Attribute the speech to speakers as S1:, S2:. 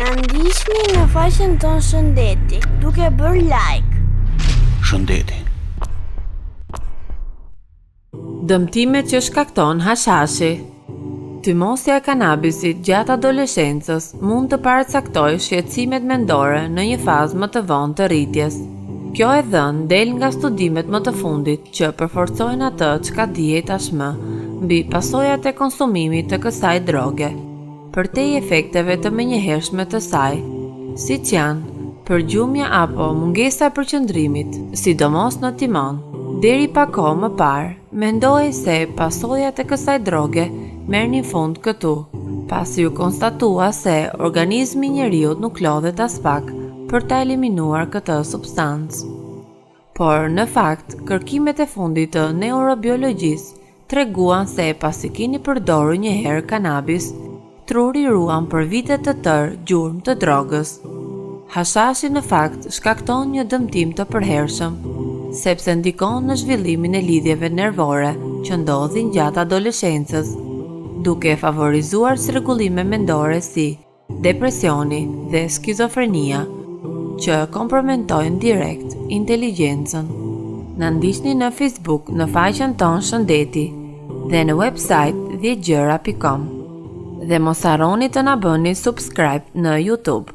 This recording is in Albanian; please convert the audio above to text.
S1: Na ndiqni në faqen tonë Shëndeti, duke bërë like.
S2: Shëndeti.
S3: Dëmtimet që shkakton hashashi. Tymosja e kanabisit gjatë adoleshencës mund të paracaktojë shqetësimet mendore në një fazë më të vonë të rritjes. Kjo e dhënë del nga studimet më të fundit që përforcojnë atë çka dihet tashmë mbi pasojat e konsumimit të kësaj droge, përtej efekteve të menjëhershme të saj, siç janë përgjumja apo mungesa e përqendrimit, sidomos në timon. Deri pa kohë më parë, mendoj se pasojat e kësaj droge merrnin fund këtu, pasi u konstatua se organizmi i njeriut nuk lodhet as pak për ta eliminuar këtë substancë. Por, në fakt, kërkimet e fundit të neurobiologjisë treguan se pasi keni përdorur një herë kanabis, truri ruan për vite të tërë gjurmë të drogës. Hashashi në fakt shkakton një dëmtim të përhershëm, sepse ndikon në zhvillimin e lidhjeve nervore që ndodhin gjatë adoleshencës, duke favorizuar çrregullime mendore si depresioni dhe skizofrenia, që kompromitojnë direkt inteligjencën. Na ndiqni në Facebook në faqen tonë Shëndeti dhe në website 10gjera.com. Dhe mos harroni të na bëni subscribe në YouTube.